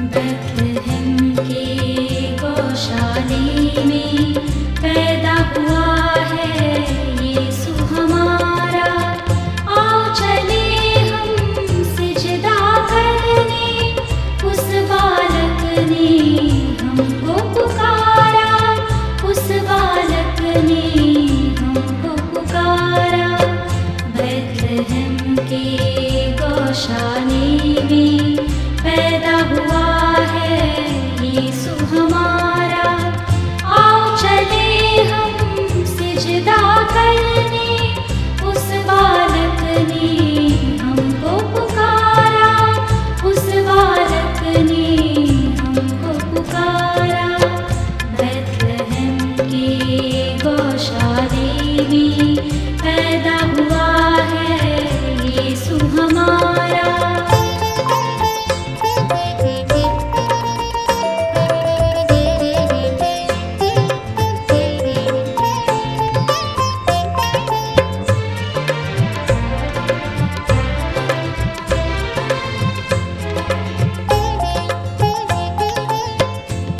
बैतलहम के गौशाले में पैदा हुआ है यीशु हमारा। आओ चले हम सिजदा करने, उस बालक ने हमको पुकारा, उस बालक ने हमको पुकारा। बैतलहम के गौशाले में पैदा हुआ है यीशु हमारा। आओ चले हम सिजदा करने, उस बालक ने हमको पुकारा, उस बालक ने हमको पुकारा। बैतलहम के गौशाले में पैदा हुआ है यीशु हमारा।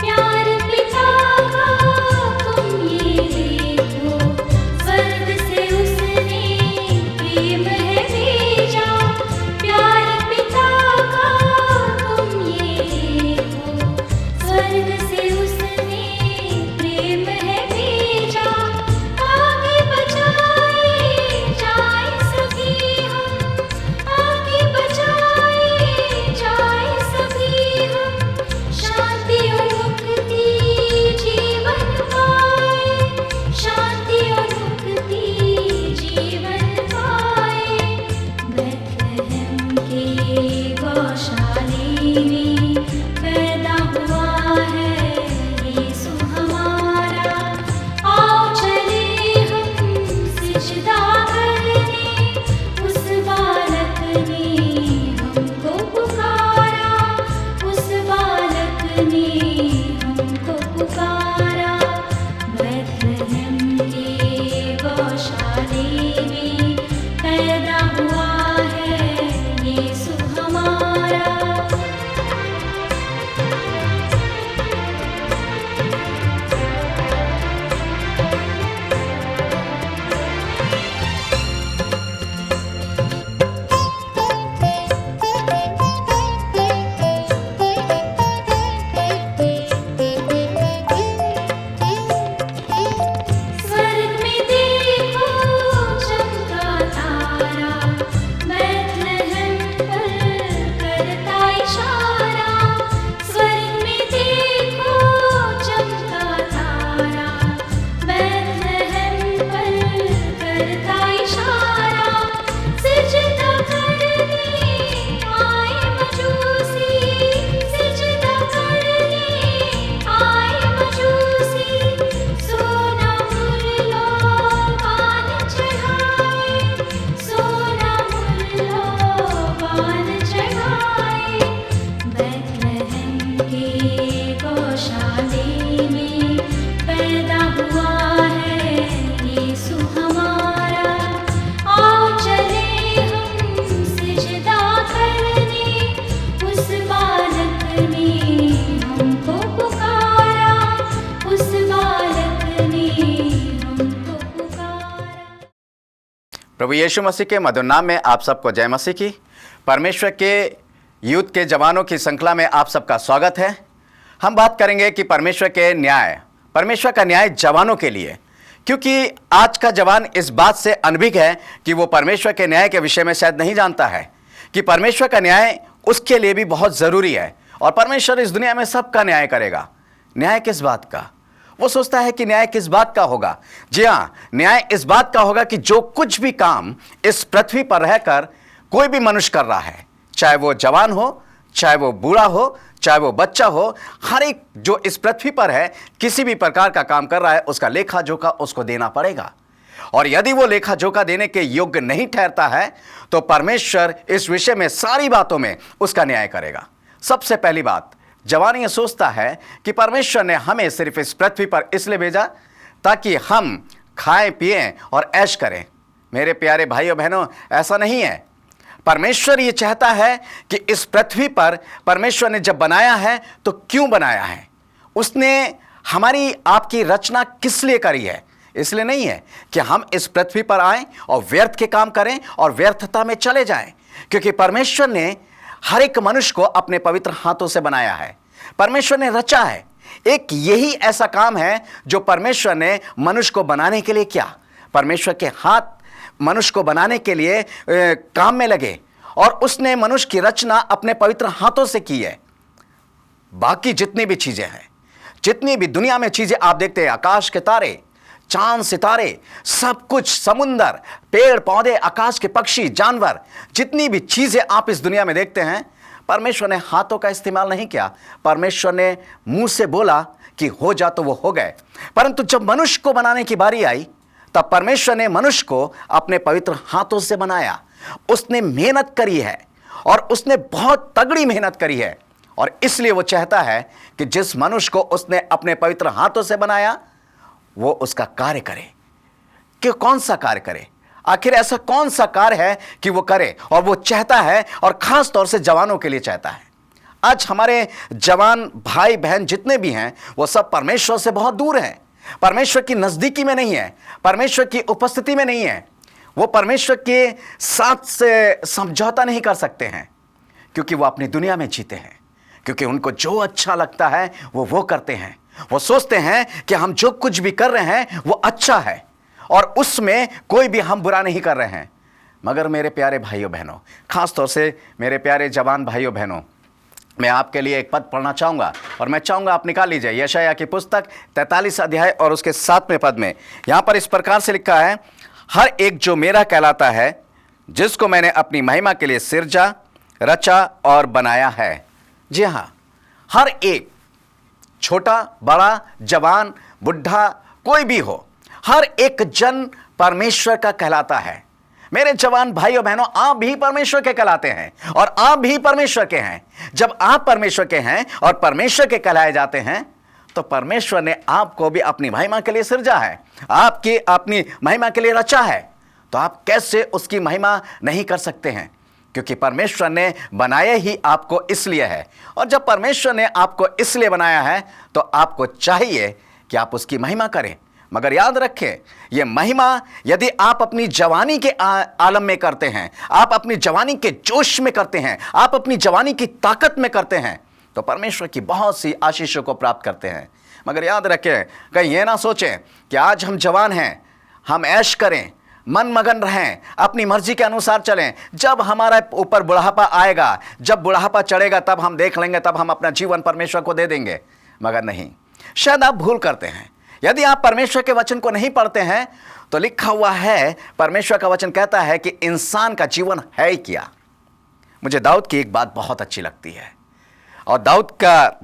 प्यार पिता का तुम ये देखो, स्वर्ग से उसने प्रेम है भेजा। प्यार पिता का तुम ये देखो, स्वर्ग से उसने प्रेम है भेजा। आगे बचाए जाए सभी हम, आगे बचाए जाए सभी हम, शांति और मुक्ति जीवन पाए, शांति और मुक्ति जीवन पाए। बैतलहम के गौशाले में पैदा हुआ है यीशु हमारा। आओ चले हम सिजदा करने, उस बालक ने हमको पुकारा, उस बालक ने हमको पुकारा। बैतलहम के गौशाले में पैदा हुआ है यीशु हमारा। स्वर्ग में देखो चमका तारा, बैतलहम पर करता इशारा। स्वर्ग में देखो चमका तारा, बैतलहम पर करता इशारा। सिजदा करने आए मजूसी, सिजदा करने आए मजूसी। सोना मुरलो पान चढ़ाए, सोना मुरलो पान चढ़ाए। बैतलहम के गौशाले में पैदा हुआ है यीशु हमारा। आओ चले हम सिजदा करने, उस बालक ने हमको पुकारा, उस बालक ने हमको पुकारा। प्रभु यीशु मसीह के मधुर नाम में आप सबको जय मसीह की। परमेश्वर के यूथ के जवानों की श्रृंखला में आप सबका स्वागत है। हम बात करेंगे कि परमेश्वर के न्याय, परमेश्वर का न्याय जवानों के लिए, क्योंकि आज का जवान इस बात से अनभिज्ञ है कि वो परमेश्वर के न्याय के विषय में शायद नहीं जानता है कि परमेश्वर का न्याय उसके लिए भी बहुत ज़रूरी है। और परमेश्वर इस दुनिया में सबका न्याय करेगा। न्याय किस बात का? वो सोचता है कि न्याय किस बात का होगा। जी हाँ, न्याय इस बात का होगा कि जो कुछ भी काम इस पृथ्वी पर रहकर कोई भी मनुष्य कर रहा है, चाहे वो जवान हो, चाहे वो बूढ़ा हो, चाहे वो बच्चा हो, हर एक जो इस पृथ्वी पर है किसी भी प्रकार का काम कर रहा है, उसका लेखा जोखा उसको देना पड़ेगा। और यदि वो लेखा जोखा देने के योग्य नहीं ठहरता है तो परमेश्वर इस विषय में सारी बातों में उसका न्याय करेगा। सबसे पहली बात, जवान ये सोचता है कि परमेश्वर ने हमें सिर्फ इस पृथ्वी पर इसलिए भेजा ताकि हम खाएं पिएं और ऐश करें। मेरे प्यारे भाइयों बहनों, ऐसा नहीं है। परमेश्वर ये चाहता है कि इस पृथ्वी पर परमेश्वर ने जब बनाया है तो क्यों बनाया है, उसने हमारी आपकी रचना किस लिए करी है। इसलिए नहीं है कि हम इस पृथ्वी पर आए और व्यर्थ के काम करें और व्यर्थता में चले जाएं, क्योंकि परमेश्वर ने हर एक मनुष्य को अपने पवित्र हाथों से बनाया है। परमेश्वर ने रचा है। एक यही ऐसा काम है जो परमेश्वर ने मनुष्य को बनाने के लिए किया। परमेश्वर के हाथ मनुष्य को बनाने के लिए काम में लगे और उसने मनुष्य की रचना अपने पवित्र हाथों से की है। बाकी जितनी भी चीजें हैं, जितनी भी दुनिया में चीजें आप देखते हैं, आकाश के तारे, चांद सितारे, सब कुछ, समुंदर, पेड़ पौधे, आकाश के पक्षी, जानवर, जितनी भी चीजें आप इस दुनिया में देखते हैं, परमेश्वर ने हाथों का इस्तेमाल नहीं किया। परमेश्वर ने मुंह से बोला कि हो जा तो वो हो गए। परंतु जब मनुष्य को बनाने की बारी आई तब परमेश्वर ने मनुष्य को अपने पवित्र हाथों से बनाया। उसने मेहनत करी है और उसने बहुत तगड़ी मेहनत करी है, और इसलिए वो चाहता है कि जिस मनुष्य को उसने अपने पवित्र हाथों से बनाया वो उसका कार्य करे। कि कौन सा कार्य करे, आखिर ऐसा कौन सा कार्य है कि वो करे, और वो चाहता है, और खास तौर से जवानों के लिए चाहता है। आज हमारे जवान भाई बहन जितने भी हैं वो सब परमेश्वर से बहुत दूर हैं, परमेश्वर की नजदीकी में नहीं है, परमेश्वर की उपस्थिति में नहीं है। वो परमेश्वर के साथ से समझौता नहीं कर सकते हैं, क्योंकि वो अपनी दुनिया में जीते हैं, क्योंकि उनको जो अच्छा लगता है वो करते हैं। वो सोचते हैं कि हम जो कुछ भी कर रहे हैं वो अच्छा है और उसमें कोई भी हम बुरा नहीं कर रहे हैं। मगर मेरे प्यारे भाइयों बहनों, खास तौर से मेरे प्यारे जवान भाइयों बहनों, मैं आपके लिए एक पद पढ़ना चाहूँगा, और मैं चाहूँगा आप निकाल लीजिए यशायाह की पुस्तक 43 अध्याय और उसके 7वें पद में। यहाँ पर इस प्रकार से लिखा है, हर एक जो मेरा कहलाता है, जिसको मैंने अपनी महिमा के लिए सिरजा, रचा और बनाया है। जी हाँ, हर एक, छोटा बड़ा, जवान बुढ़ा, कोई भी हो, हर एक जन परमेश्वर का कहलाता है। मेरे जवान भाइयों बहनों, आप भी परमेश्वर के कहलाते हैं और आप भी परमेश्वर के हैं। जब आप परमेश्वर के हैं और परमेश्वर के कहलाए जाते हैं तो परमेश्वर ने आपको भी अपनी महिमा के लिए सिरजा है, आपकी अपनी महिमा के लिए रचा है। तो आप कैसे उसकी महिमा नहीं कर सकते हैं, क्योंकि परमेश्वर ने बनाया ही आपको इसलिए है। और जब परमेश्वर ने आपको इसलिए बनाया है तो आपको चाहिए कि आप उसकी महिमा करें। मगर याद रखें, यह महिमा यदि आप अपनी जवानी के आलम में करते हैं, आप अपनी जवानी के जोश में करते हैं, आप अपनी जवानी की ताकत में करते हैं, तो परमेश्वर की बहुत सी आशीषों को प्राप्त करते हैं। मगर याद रखें, कहीं यह ना सोचें कि आज हम जवान हैं, हम ऐश करें, मन मगन रहें, अपनी मर्जी के अनुसार चलें, जब हमारा ऊपर बुढ़ापा आएगा, जब बुढ़ापा चढ़ेगा तब हम देख लेंगे, तब हम अपना जीवन परमेश्वर को दे देंगे। मगर नहीं, शायद आप भूल करते हैं। यदि आप परमेश्वर के वचन को नहीं पढ़ते हैं तो लिखा हुआ है, परमेश्वर का वचन कहता है कि इंसान का जीवन है ही क्या। मुझे दाऊद की एक बात बहुत अच्छी लगती है, और दाऊद का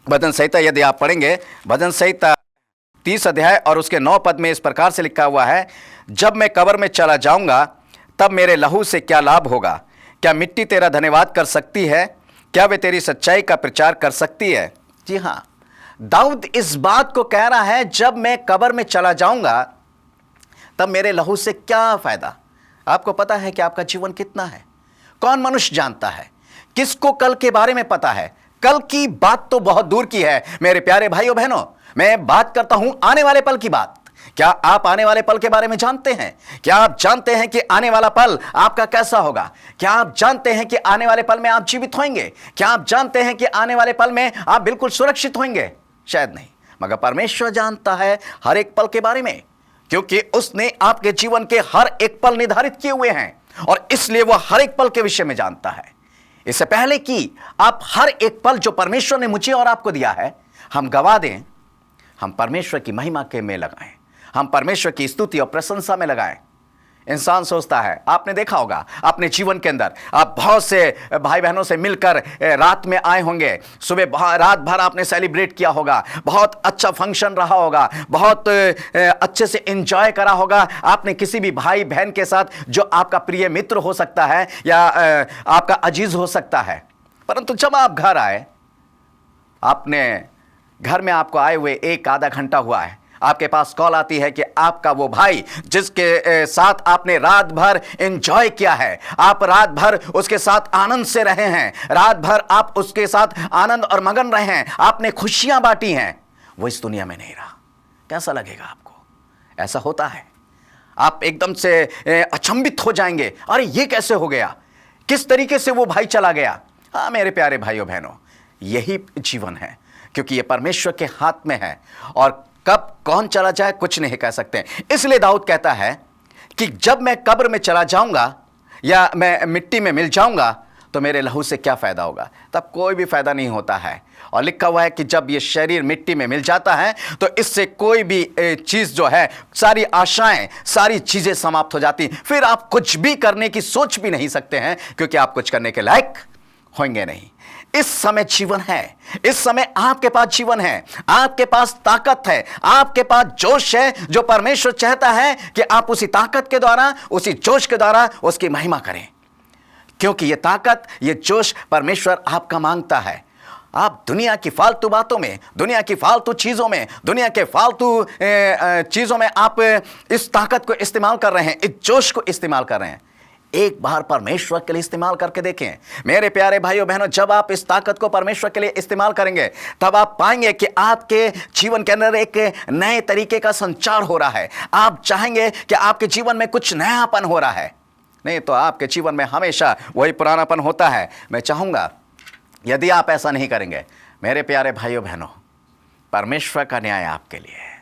भजन संहिता यदि आप पढ़ेंगे, भजन संहिता 30 अध्याय और उसके 9 पद में इस प्रकार से लिखा हुआ है, जब मैं कब्र में चला जाऊंगा तब मेरे लहू से क्या लाभ होगा। क्या मिट्टी तेरा धन्यवाद कर सकती है, क्या वे तेरी सच्चाई का प्रचार कर सकती है। जी हाँ, दाऊद इस बात को कह रहा है, जब मैं कब्र में चला जाऊंगा तब मेरे लहू से क्या फायदा। आपको पता है कि आपका जीवन कितना है? कौन मनुष्य जानता है? किसको कल के बारे में पता है? कल की बात तो बहुत दूर की है मेरे प्यारे भाइयों बहनों, मैं बात करता हूं आने वाले पल की बात। क्या आप आने वाले पल के बारे में जानते हैं? क्या आप जानते हैं कि आने वाला पल आपका कैसा होगा? क्या आप जानते हैं कि आने वाले पल में आप जीवित होंगे? क्या आप जानते हैं कि आने वाले पल में आप बिल्कुल सुरक्षित होंगे? शायद नहीं, मगर परमेश्वर जानता है हर एक पल के बारे में, क्योंकि उसने आपके जीवन के हर एक पल निर्धारित किए हुए हैं, और इसलिए वह हर एक पल के विषय में जानता है। इससे पहले कि आप हर एक पल जो परमेश्वर ने मुझे और आपको दिया है हम गवा दें, हम परमेश्वर की महिमा के में लगाएं, हम परमेश्वर की स्तुति और प्रशंसा में लगाएं। इंसान सोचता है, आपने देखा होगा अपने जीवन के अंदर, आप बहुत से भाई बहनों से मिलकर रात में आए होंगे, सुबह रात भर आपने सेलिब्रेट किया होगा, बहुत अच्छा फंक्शन रहा होगा, बहुत अच्छे से एंजॉय करा होगा आपने किसी भी भाई बहन के साथ जो आपका प्रिय मित्र हो सकता है या आपका अजीज हो सकता है। परंतु जब आप घर आए, आपने घर में आपको आए हुए 1 आधा घंटा हुआ है, आपके पास कॉल आती है कि आपका वो भाई जिसके साथ आपने रात भर एंजॉय किया है, आप रात भर उसके साथ आनंद से रहे हैं, रात भर आप उसके साथ आनंद और मगन रहे हैं, आपने खुशियां बांटी हैं, वो इस दुनिया में नहीं रहा। कैसा लगेगा आपको? ऐसा होता है, आप एकदम से अचंभित हो जाएंगे, अरे ये कैसे हो गया, किस तरीके से वो भाई चला गया। हाँ मेरे प्यारे भाइयों बहनों, यही जीवन है, क्योंकि ये परमेश्वर के हाथ में है और कब कौन चला जाए कुछ नहीं कह सकते। इसलिए दाऊद कहता है कि जब मैं कब्र में चला जाऊंगा या मैं मिट्टी में मिल जाऊंगा तो मेरे लहू से क्या फायदा होगा? तब कोई भी फायदा नहीं होता है। और लिखा हुआ है कि जब ये शरीर मिट्टी में मिल जाता है तो इससे कोई भी चीज जो है, सारी आशाएं, सारी चीजें समाप्त हो जाती, फिर आप कुछ भी करने की सोच भी नहीं सकते हैं, क्योंकि आप कुछ करने के लायक होंगे नहीं। इस समय जीवन है, इस समय आपके पास जीवन है, आपके पास ताकत है, आपके पास जोश है, जो परमेश्वर चाहता है कि आप उसी ताकत के द्वारा, उसी जोश के द्वारा उसकी महिमा करें, क्योंकि ये ताकत, ये जोश परमेश्वर आपका मांगता है। आप दुनिया की फालतू बातों में, दुनिया की फालतू चीजों में, दुनिया के फालतू चीजों में आप इस ताकत को इस्तेमाल कर रहे हैं, इस जोश को इस्तेमाल कर रहे हैं। एक बार परमेश्वर के लिए इस्तेमाल करके देखें मेरे प्यारे भाइयों बहनों। जब आप इस ताकत को परमेश्वर के लिए इस्तेमाल करेंगे तब आप पाएंगे कि आपके जीवन के अंदर एक नए तरीके का संचार हो रहा है। आप चाहेंगे कि आपके जीवन में कुछ नयापन हो रहा है, नहीं तो आपके जीवन में हमेशा वही पुरानापन होता है। मैं चाहूंगा यदि आप ऐसा नहीं करेंगे मेरे प्यारे भाइयों बहनों, परमेश्वर का न्याय आपके लिए है,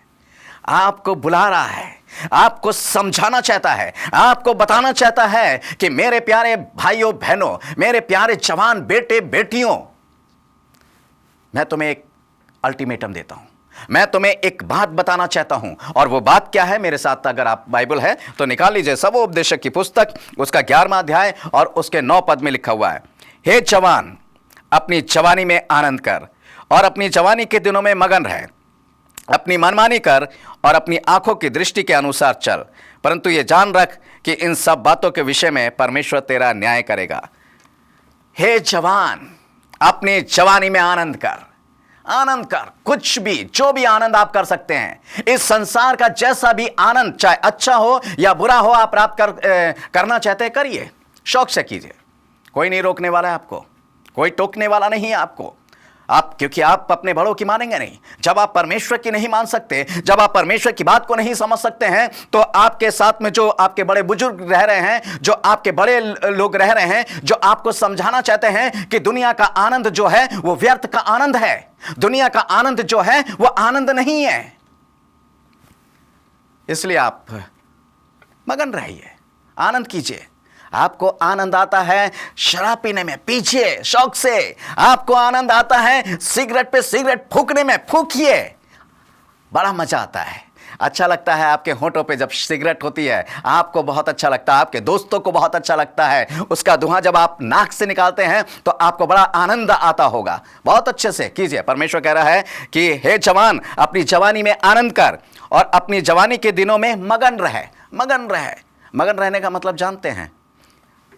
आपको बुला रहा है, आपको समझाना चाहता है, आपको बताना चाहता है कि मेरे प्यारे भाइयों बहनों, मेरे प्यारे जवान बेटे बेटियों, मैं तुम्हें एक अल्टीमेटम देता हूं, मैं तुम्हें एक बात बताना चाहता हूं। और वो बात क्या है? मेरे साथ अगर आप बाइबल है तो निकाल लीजिए, सबोपदेशक की पुस्तक उसका 11वां अध्याय और उसके 9 पद में लिखा हुआ है, हे जवान अपनी जवानी में आनंद कर और अपनी जवानी के दिनों में मगन रह, अपनी मनमानी कर और अपनी आंखों की दृष्टि के अनुसार चल, परंतु ये जान रख कि इन सब बातों के विषय में परमेश्वर तेरा न्याय करेगा। हे जवान अपनी जवानी में आनंद कर, आनंद कर, कुछ भी, जो भी आनंद आप कर सकते हैं, इस संसार का जैसा भी आनंद, चाहे अच्छा हो या बुरा हो, आप प्राप्त करना चाहते हैं, करिए, शौक से कीजिए, कोई नहीं रोकने वाला है आपको, कोई टोकने वाला नहीं है आपको। आप, क्योंकि आप अपने बड़ों की मानेंगे नहीं। जब आप परमेश्वर की नहीं मान सकते, जब आप परमेश्वर की बात को नहीं समझ सकते हैं, तो आपके साथ में जो आपके बड़े बुजुर्ग रह रहे हैं, जो आपके बड़े लोग रह रहे हैं, जो आपको समझाना चाहते हैं कि दुनिया का आनंद जो है वो व्यर्थ का आनंद है, दुनिया का आनंद जो है वो आनंद नहीं है। इसलिए आप मगन रहिए, आनंद कीजिए। आपको आनंद आता है शराब पीने में, पीछे शौक से। आपको आनंद आता है सिगरेट पे सिगरेट फूकने में, फूकिए, बड़ा मजा आता है, अच्छा लगता है। आपके होंठों पे जब सिगरेट होती है आपको बहुत अच्छा लगता है, आपके दोस्तों को बहुत अच्छा लगता है, उसका धुआं जब आप नाक से निकालते हैं तो आपको बड़ा आनंद आता होगा। बहुत अच्छे से कीजिए। परमेश्वर कह रहा है कि हे जवान अपनी जवानी में आनंद कर और अपनी जवानी के दिनों में मगन रहे। मगन रहे, मगन रहने का मतलब जानते हैं?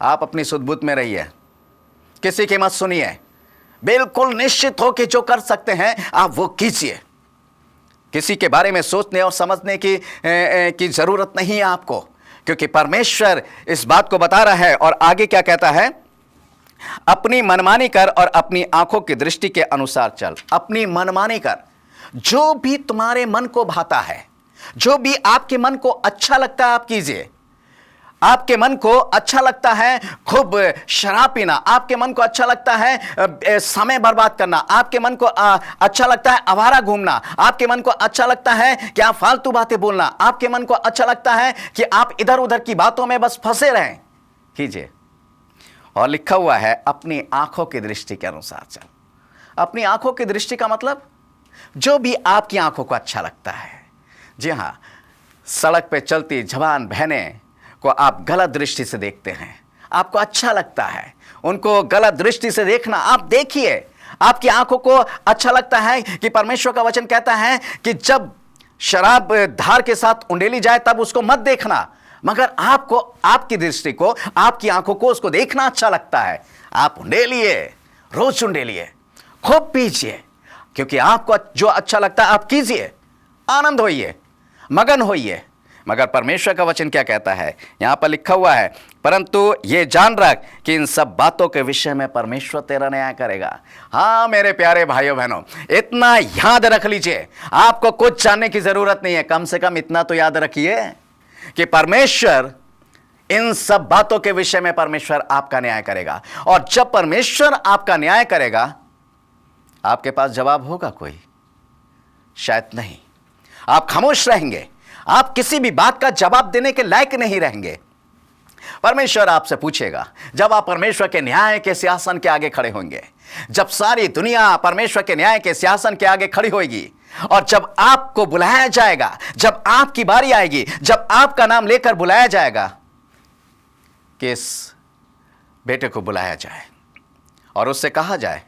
आप अपनी सुध-बुध में रहिए, किसी की मत सुनिए, बिल्कुल निश्चित हो कि जो कर सकते हैं आप वो कीजिए। किसी के बारे में सोचने और समझने की जरूरत नहीं है आपको, क्योंकि परमेश्वर इस बात को बता रहा है। और आगे क्या कहता है? अपनी मनमानी कर और अपनी आंखों की दृष्टि के अनुसार चल। अपनी मनमानी कर, जो भी तुम्हारे मन को भाता है, जो भी आपके मन को अच्छा लगता है आप कीजिए। आपके मन को अच्छा लगता है खूब शराब पीना, आपके मन को अच्छा लगता है समय बर्बाद करना, आपके मन को अच्छा लगता है आवारा घूमना, आपके मन को अच्छा लगता है कि आप फालतू बातें बोलना, आपके मन को अच्छा लगता है कि आप इधर उधर की बातों में बस फंसे रहें, कीजिए। और लिखा हुआ है अपनी आंखों की दृष्टि के अनुसार चल। अपनी आंखों की दृष्टि का मतलब जो भी आपकी आंखों को अच्छा लगता है। जी हां, सड़क पे चलती जवान बहनें को आप गलत दृष्टि से देखते हैं, आपको अच्छा लगता है उनको गलत दृष्टि से देखना, आप देखिए। आपकी आंखों को अच्छा लगता है कि परमेश्वर का वचन कहता है कि जब शराब धार के साथ उंडेली जाए तब उसको मत देखना, मगर आपको, आपकी दृष्टि को, आपकी आंखों को उसको देखना अच्छा लगता है। आप उंडेलिए, रोज उंडेलिए, खूब पीजिए, क्योंकि आपको जो अच्छा लगता है आप कीजिए। आनंद होइए, मगन होइए। मगर परमेश्वर का वचन क्या कहता है? यहां पर लिखा हुआ है, परंतु ये जान रख कि इन सब बातों के विषय में परमेश्वर तेरा न्याय करेगा। हाँ मेरे प्यारे भाइयों बहनों, इतना याद रख लीजिए, आपको कुछ जानने की जरूरत नहीं है। कम से कम इतना तो याद रखिए कि परमेश्वर इन सब बातों के विषय में परमेश्वर आपका न्याय करेगा। और जब परमेश्वर आपका न्याय करेगा, आपके पास जवाब होगा कोई? शायद नहीं। आप खामोश रहेंगे, आप किसी भी बात का जवाब देने के लायक नहीं रहेंगे। परमेश्वर आपसे पूछेगा, जब आप परमेश्वर के न्याय के सिंहासन के आगे खड़े होंगे, जब सारी दुनिया परमेश्वर के न्याय के सिंहासन के आगे खड़ी होगी, और जब आपको बुलाया जाएगा, जब आपकी बारी आएगी, जब आपका नाम लेकर बुलाया जाएगा कि इस बेटे को बुलाया जाए और उससे कहा जाए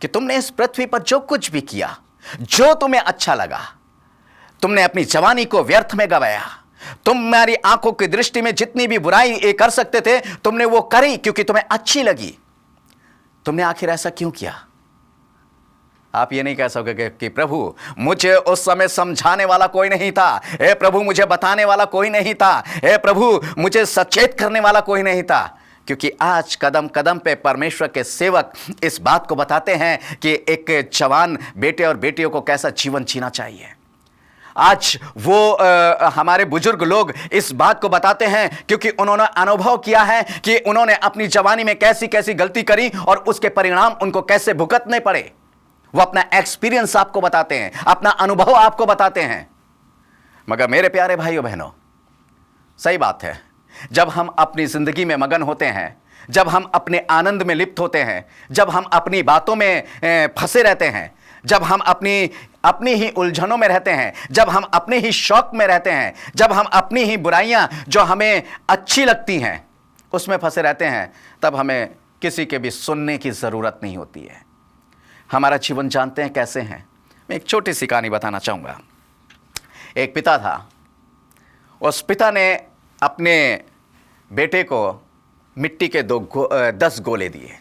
कि तुमने इस पृथ्वी पर जो कुछ भी किया, जो तुम्हें अच्छा लगा, तुमने अपनी जवानी को व्यर्थ में गवाया, तुम्हारी आंखों की दृष्टि में जितनी भी बुराई कर सकते थे तुमने वो करी क्योंकि तुम्हें अच्छी लगी। तुमने आखिर ऐसा क्यों किया? आप ये नहीं कह सकोगे कि प्रभु मुझे उस समय समझाने वाला कोई नहीं था, हे प्रभु मुझे बताने वाला कोई नहीं था, हे प्रभु मुझे सचेत करने वाला कोई नहीं था। क्योंकि आज कदम कदम पे परमेश्वर के सेवक इस बात को बताते हैं कि एक जवान बेटे और बेटियों को कैसा जीवन जीना चाहिए। आज वो हमारे बुजुर्ग लोग इस बात को बताते हैं क्योंकि उन्होंने अनुभव किया है कि उन्होंने अपनी जवानी में कैसी कैसी गलती करी और उसके परिणाम उनको कैसे भुगतने पड़े। वो अपना एक्सपीरियंस आपको बताते हैं, अपना अनुभव आपको बताते हैं। मगर मेरे प्यारे भाइयों बहनों, सही बात है, जब हम अपनी जिंदगी में मगन होते हैं, जब हम अपने आनंद में लिप्त होते हैं, जब हम अपनी बातों में फंसे रहते हैं, जब हम अपनी ही उलझनों में रहते हैं, जब हम अपने ही शौक में रहते हैं, जब हम अपनी ही बुराइयां जो हमें अच्छी लगती हैं उसमें फंसे रहते हैं, तब हमें किसी के भी सुनने की ज़रूरत नहीं होती है। हमारा जीवन जानते हैं कैसे हैं? मैं एक छोटी सी कहानी बताना चाहूँगा। एक पिता था, उस पिता ने अपने बेटे को मिट्टी के 10 गोले दिए।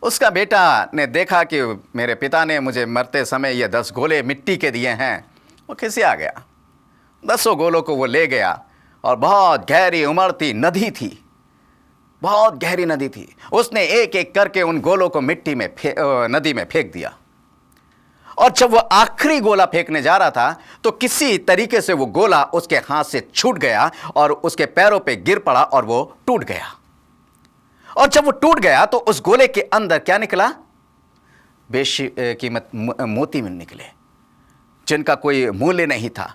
उसका बेटा ने देखा कि मेरे पिता ने मुझे मरते समय ये 10 गोले मिट्टी के दिए हैं। वो खिसिया गया, 10 गोलों को वो ले गया और बहुत गहरी उमड़ती नदी थी, बहुत गहरी नदी थी। उसने एक एक करके उन गोलों को मिट्टी में नदी में फेंक दिया। और जब वो आखिरी गोला फेंकने जा रहा था तो किसी तरीके से वो गोला उसके हाथ से छूट गया और उसके पैरों पे गिर पड़ा और वो टूट गया। और जब वो टूट गया तो उस गोले के अंदर क्या निकला? बेशकीमत मोती में निकले, जिनका कोई मूल्य नहीं था।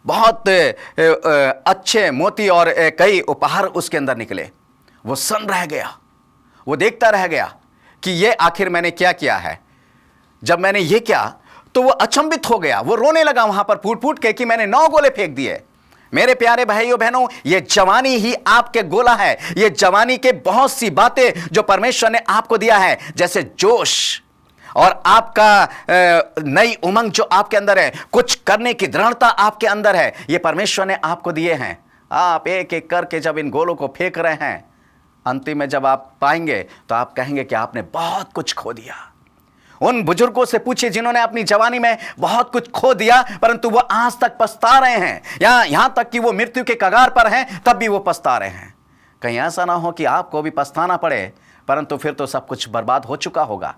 बहुत अच्छे मोती और कई उपहार उसके अंदर निकले। वो सन्न रह गया, वो देखता रह गया कि ये आखिर मैंने क्या किया है। जब मैंने ये किया तो वो अचंभित हो गया, वो रोने लगा वहां पर फूट फूट के कि मैंने 9 गोले फेंक दिए। मेरे प्यारे भाइयों बहनों, ये जवानी ही आपके गोला है। ये जवानी के बहुत सी बातें जो परमेश्वर ने आपको दिया है, जैसे जोश और आपका नई उमंग जो आपके अंदर है, कुछ करने की दृढ़ता आपके अंदर है, ये परमेश्वर ने आपको दिए हैं। आप एक एक करके जब इन गोलों को फेंक रहे हैं, अंतिम में जब आप पाएंगे तो आप कहेंगे कि आपने बहुत कुछ खो दिया। उन बुजुर्गों से पूछिए जिन्होंने अपनी जवानी में बहुत कुछ खो दिया परंतु वो आज तक पछता रहे हैं, यहां तक कि वो मृत्यु के कगार पर हैं तब भी वो पछता रहे हैं। कहीं ऐसा ना हो कि आपको भी पछताना पड़े, परंतु फिर तो सब कुछ बर्बाद हो चुका होगा।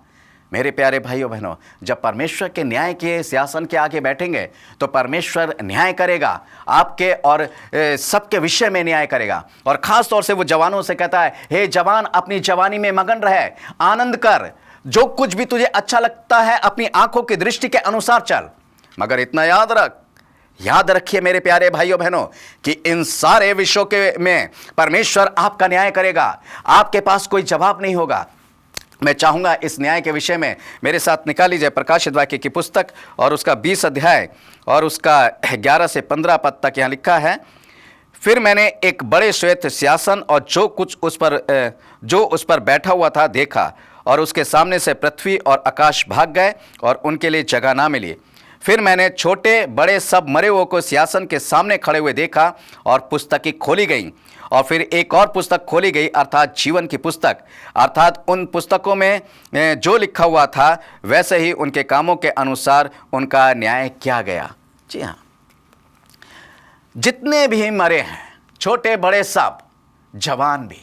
मेरे प्यारे भाइयों बहनों, जब परमेश्वर के न्याय के सिंहासन के आगे बैठेंगे तो परमेश्वर न्याय करेगा, आपके और सबके विषय में न्याय करेगा। और खास तौर से वो जवानों से कहता है, हे जवान, अपनी जवानी में मगन रहे, आनंद कर, जो कुछ भी तुझे अच्छा लगता है अपनी आंखों की दृष्टि के अनुसार चल। मगर इतना याद रखिए मेरे प्यारे भाइयों बहनों कि इन सारे विषयों के में परमेश्वर आपका न्याय करेगा। आपके पास कोई जवाब नहीं होगा। मैं चाहूंगा इस न्याय के विषय में मेरे साथ निकाल लीजिए प्रकाशित वाक्य की पुस्तक और उसका 20 अध्याय और उसका 11 से 15 पद तक। यहाँ लिखा है, फिर मैंने एक बड़े श्वेत सिंहासन और जो उस पर बैठा हुआ था देखा, और उसके सामने से पृथ्वी और आकाश भाग गए और उनके लिए जगह ना मिली। फिर मैंने छोटे बड़े सब मरे हुओं को सिंहासन के सामने खड़े हुए देखा और पुस्तकें खोली गईं और फिर एक और पुस्तक खोली गई, अर्थात जीवन की पुस्तक। अर्थात उन पुस्तकों में जो लिखा हुआ था वैसे ही उनके कामों के अनुसार उनका न्याय किया गया। जी हाँ, जितने भी मरे हैं, छोटे बड़े सब, जवान भी,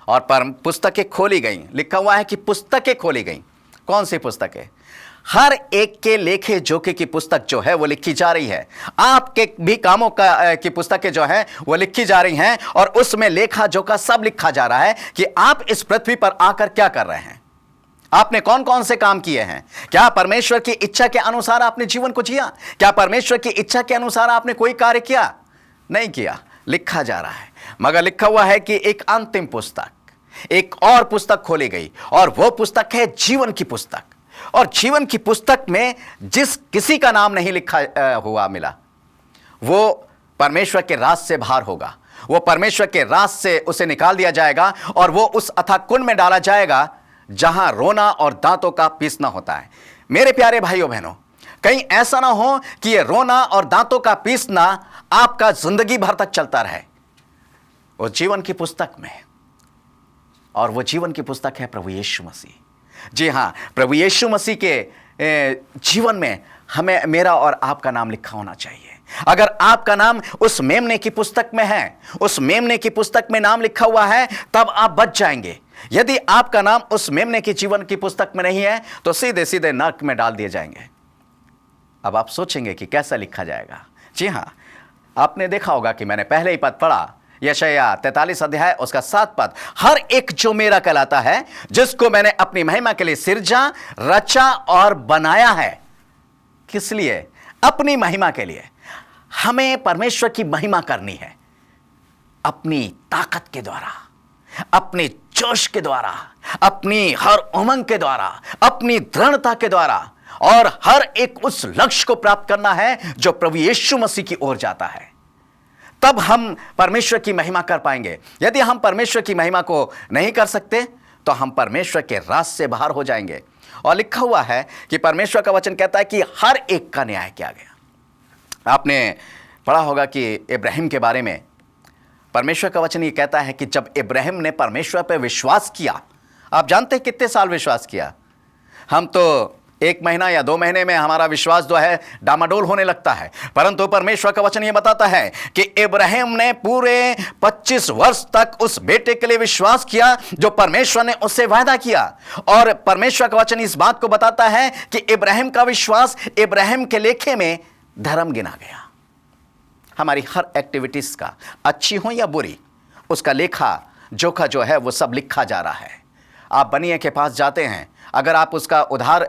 और पर पुस्तकें खोली गई। लिखा हुआ है कि पुस्तकें खोली गई। कौन सी पुस्तकें? हर एक के लेखे जोखे की पुस्तक जो है वो लिखी जा रही है। आपके भी कामों की पुस्तकें जो है वो लिखी जा रही हैं, और उसमें लेखा जोखा सब लिखा जा रहा है कि आप इस पृथ्वी पर आकर क्या कर रहे हैं, आपने कौन कौन से काम किए हैं, क्या परमेश्वर की इच्छा के अनुसार आपने जीवन को जिया, क्या परमेश्वर की इच्छा के अनुसार आपने कोई कार्य किया, नहीं किया, लिखा जा रहा है। मगर लिखा हुआ है कि एक अंतिम पुस्तक, एक और पुस्तक खोली गई, और वो पुस्तक है जीवन की पुस्तक। और जीवन की पुस्तक में जिस किसी का नाम नहीं लिखा हुआ मिला, वो परमेश्वर के राज से बाहर होगा। वो परमेश्वर के राज से उसे निकाल दिया जाएगा, और वो उस अथाह कुंड में डाला जाएगा जहां रोना और दांतों का पीसना होता है। मेरे प्यारे भाइयों बहनों, कहीं ऐसा ना हो कि ये रोना और दांतों का पीसना आपका जिंदगी भर तक चलता रहे। वो जीवन की पुस्तक में, और वो जीवन की पुस्तक है प्रभु यीशु मसीह। जी हाँ, प्रभु यीशु मसीह के जीवन में हमें, मेरा और आपका नाम लिखा होना चाहिए। अगर आपका नाम उस मेमने की पुस्तक में है, उस मेमने की पुस्तक में नाम लिखा हुआ है, तब आप बच जाएंगे। यदि आपका नाम उस मेमने की जीवन की पुस्तक में नहीं है तो सीधे सीधे नरक में डाल दिए जाएंगे। अब आप सोचेंगे कि कैसा लिखा जाएगा। जी हाँ, आपने देखा होगा कि मैंने पहले ही पद पढ़ा, यशायाह 43 अध्याय उसका 7 पद, हर एक जो मेरा कहलाता है, जिसको मैंने अपनी महिमा के लिए सिरजा, रचा और बनाया है। किस लिए? अपनी महिमा के लिए। हमें परमेश्वर की महिमा करनी है, अपनी ताकत के द्वारा, अपने जोश के द्वारा, अपनी हर उमंग के द्वारा, अपनी दृढ़ता के द्वारा, और हर एक उस लक्ष्य को प्राप्त करना है जो प्रभु यीशु मसीह की ओर जाता है। तब हम परमेश्वर की महिमा कर पाएंगे। यदि हम परमेश्वर की महिमा को नहीं कर सकते तो हम परमेश्वर के राज से बाहर हो जाएंगे। और लिखा हुआ है कि परमेश्वर का वचन कहता है कि हर एक का न्याय किया गया। आपने पढ़ा होगा कि इब्राहिम के बारे में परमेश्वर का वचन ये कहता है कि जब इब्राहिम ने परमेश्वर पर विश्वास किया, आप जानते हैं कितने साल विश्वास किया? हम तो 1 महीना या 2 महीने में हमारा विश्वास जो है डामाडोल होने लगता है, परंतु परमेश्वर का वचन ये बताता है कि इब्राहिम ने पूरे 25 वर्ष तक उस बेटे के लिए विश्वास किया जो परमेश्वर ने उससे वायदा किया। और परमेश्वर का वचन इस बात को बताता है कि इब्राहिम का विश्वास इब्राहिम के लेखे में धर्म गिना गया। हमारी हर एक्टिविटीज का, अच्छी हो या बुरी, उसका लेखा जोखा जो है वो सब लिखा जा रहा है। आप बनिए के पास जाते हैं, अगर आप उसका उधार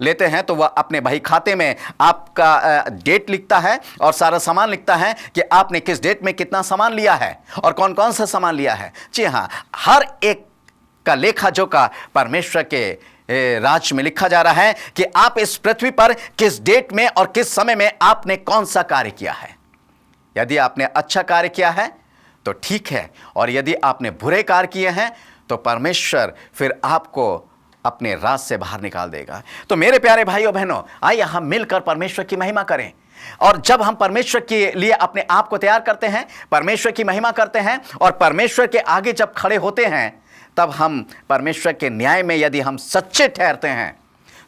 लेते हैं तो वह अपने बही खाते में आपका डेट लिखता है और सारा सामान लिखता है कि आपने किस डेट में कितना सामान लिया है और कौन कौन सा सामान लिया है। जी हाँ, हर एक का लेखा जोखा परमेश्वर के राज में लिखा जा रहा है कि आप इस पृथ्वी पर किस डेट में और किस समय में आपने कौन सा कार्य किया है। यदि आपने अच्छा कार्य किया है तो ठीक है, और यदि आपने बुरे कार्य किए हैं तो परमेश्वर फिर आपको अपने राज से बाहर निकाल देगा। तो मेरे प्यारे भाइयों बहनों, आइए हम मिलकर परमेश्वर की महिमा करें। और जब हम परमेश्वर के लिए अपने आप को तैयार करते हैं, परमेश्वर की महिमा करते हैं और परमेश्वर के आगे जब खड़े होते हैं, तब हम परमेश्वर के न्याय में यदि हम सच्चे ठहरते हैं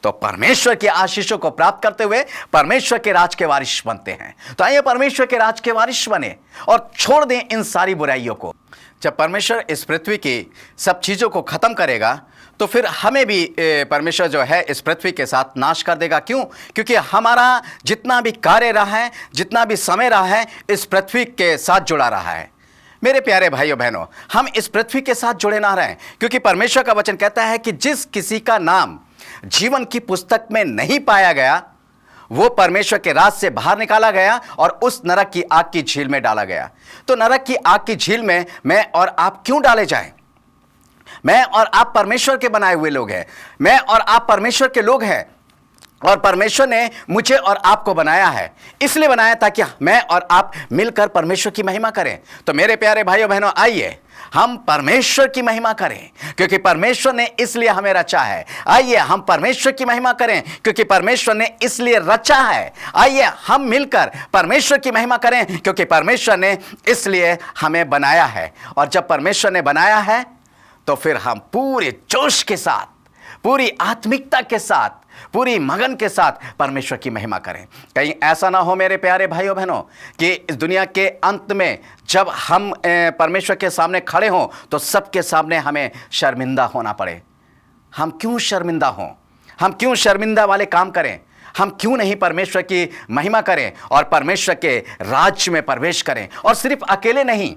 तो परमेश्वर की आशीषों को प्राप्त करते हुए परमेश्वर के राज के वारिस बनते हैं। तो आइए परमेश्वर के राज के वारिस बने और छोड़ दें इन सारी बुराइयों को। जब परमेश्वर इस पृथ्वी की सब चीज़ों को ख़त्म करेगा तो फिर हमें भी परमेश्वर जो है इस पृथ्वी के साथ नाश कर देगा। क्यों? क्योंकि हमारा जितना भी कार्य रहा है, जितना भी समय रहा है, इस पृथ्वी के साथ जुड़ा रहा है। मेरे प्यारे भाइयों बहनों, हम इस पृथ्वी के साथ जुड़े ना रहें, क्योंकि परमेश्वर का वचन कहता है कि जिस किसी का नाम जीवन की पुस्तक में नहीं पाया गया वो परमेश्वर के राज से बाहर निकाला गया और उस नरक की आग की झील में डाला गया। तो नरक की आग की झील में मैं और आप क्यों डाले जाएं? मैं और आप परमेश्वर के बनाए हुए लोग हैं, मैं और आप परमेश्वर के लोग हैं। और परमेश्वर ने मुझे और आपको बनाया है, इसलिए बनाया ताकि मैं और आप मिलकर परमेश्वर की महिमा करें। तो मेरे प्यारे भाइयों बहनों, आइए हम परमेश्वर की महिमा करें, क्योंकि परमेश्वर ने इसलिए हमें रचा है। आइए हम परमेश्वर की महिमा करें, क्योंकि परमेश्वर ने इसलिए रचा है। आइए हम मिलकर परमेश्वर की महिमा करें, क्योंकि परमेश्वर ने इसलिए हमें बनाया है। और जब परमेश्वर ने बनाया है तो फिर हम पूरे जोश के साथ, पूरी आत्मिकता के साथ, पूरी मगन के साथ परमेश्वर की महिमा करें। कहीं ऐसा ना हो मेरे प्यारे भाइयों बहनों कि इस दुनिया के अंत में जब हम परमेश्वर के सामने खड़े हों तो सबके सामने हमें शर्मिंदा होना पड़े। हम क्यों शर्मिंदा हों? हम क्यों शर्मिंदा वाले काम करें? हम क्यों नहीं परमेश्वर की महिमा करें और परमेश्वर के राज्य में प्रवेश करें? और सिर्फ अकेले नहीं,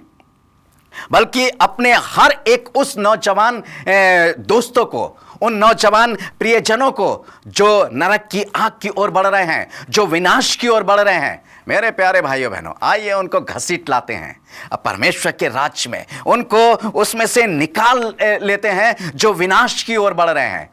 बल्कि अपने हर एक उस नौजवान दोस्तों को, उन नौजवान प्रियजनों को जो नरक की आग की ओर बढ़ रहे हैं, जो विनाश की ओर बढ़ रहे हैं, मेरे प्यारे भाइयों बहनों, आइए उनको घसीट लाते हैं अब परमेश्वर के राज्य में, उनको उसमें से निकाल लेते हैं जो विनाश की ओर बढ़ रहे हैं।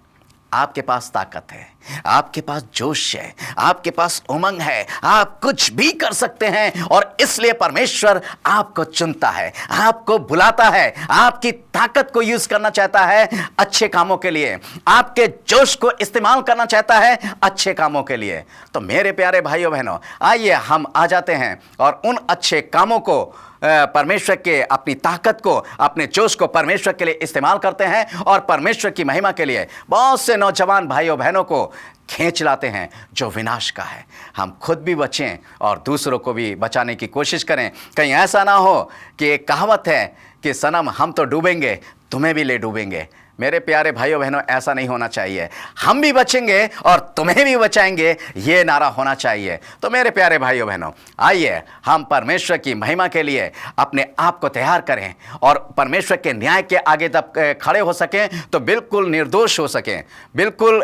आपके पास ताकत है, आपके पास जोश है, आपके पास उमंग है, आप कुछ भी कर सकते हैं। और इसलिए परमेश्वर आपको चुनता है, आपको बुलाता है, आपकी ताकत को यूज करना चाहता है अच्छे कामों के लिए, आपके जोश को इस्तेमाल करना चाहता है अच्छे कामों के लिए। तो मेरे प्यारे भाइयों बहनों, आइए हम आ जाते हैं और उन अच्छे कामों को, परमेश्वर के अपनी ताकत को, अपने जोश को परमेश्वर के लिए इस्तेमाल करते हैं और परमेश्वर की महिमा के लिए बहुत से नौजवान भाइयों बहनों को खींच लाते हैं जो विनाश का है। हम खुद भी बचें और दूसरों को भी बचाने की कोशिश करें। कहीं ऐसा ना हो कि एक कहावत है कि सनम हम तो डूबेंगे, तुम्हें भी ले डूबेंगे। मेरे प्यारे भाइयों बहनों, ऐसा नहीं होना चाहिए। हम भी बचेंगे और तुम्हें भी बचाएंगे, ये नारा होना चाहिए। तो मेरे प्यारे भाइयों बहनों, आइए हम परमेश्वर की महिमा के लिए अपने आप को तैयार करें और परमेश्वर के न्याय के आगे जब खड़े हो सकें तो बिल्कुल निर्दोष हो सकें, बिल्कुल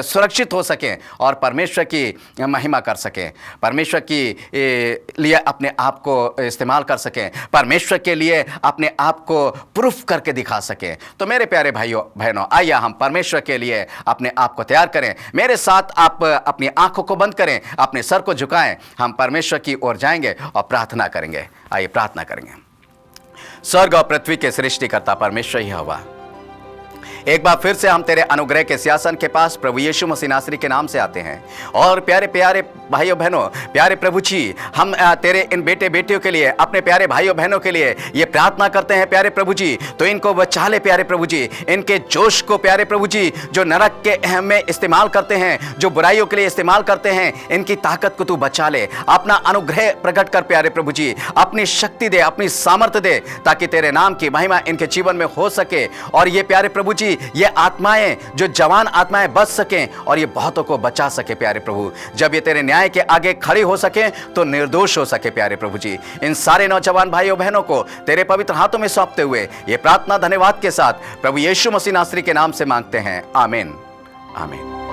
सुरक्षित हो सकें और परमेश्वर की महिमा कर सकें, परमेश्वर की लिए अपने आप को इस्तेमाल कर सकें, परमेश्वर के लिए अपने आप को प्रूफ करके दिखा सकें। तो मेरे प्यारे भाइयों बहनों, आइए हम परमेश्वर के लिए अपने आप को तैयार करें। मेरे साथ आप अपनी आंखों को बंद करें, अपने सर को झुकाएं। हम परमेश्वर की ओर जाएंगे और प्रार्थना करेंगे। आइए प्रार्थना करेंगे। स्वर्ग और पृथ्वी के सृष्टिकर्ता परमेश्वर यहोवा, एक बार फिर से हम तेरे अनुग्रह के सिंहासन के पास प्रभु यीशु मसीह नासरी के नाम से आते हैं। और प्यारे प्यारे भाइयों बहनों, प्यारे प्रभु जी, हम तेरे इन बेटे बेटियों के लिए, अपने प्यारे भाइयों बहनों के लिए ये प्रार्थना करते हैं प्यारे प्रभु जी, तो इनको बचा ले प्यारे प्रभु जी, इनके जोश को प्यारे प्रभु जी, जो नरक के अहम में इस्तेमाल करते हैं, जो बुराइयों के लिए इस्तेमाल करते हैं, इनकी ताकत को तू बचा ले। अपना अनुग्रह प्रकट कर प्यारे प्रभु जी, अपनी शक्ति दे, अपनी सामर्थ्य दे, ताकि तेरे नाम की महिमा इनके जीवन में हो सके। और ये प्यारे प्रभु जी, ये आत्माएं, जो जवान आत्माएं बच सकें और ये बहुतों को बचा सके प्यारे प्रभु। जब ये तेरे न्याय के आगे खड़ी हो सके तो निर्दोष हो सके प्यारे प्रभु जी। इन सारे नौजवान भाइयों बहनों को तेरे पवित्र हाथों में सौंपते हुए ये प्रार्थना धन्यवाद के साथ प्रभु यीशु मसीह नासरी के नाम से मांगते हैं। आमीन, आमीन।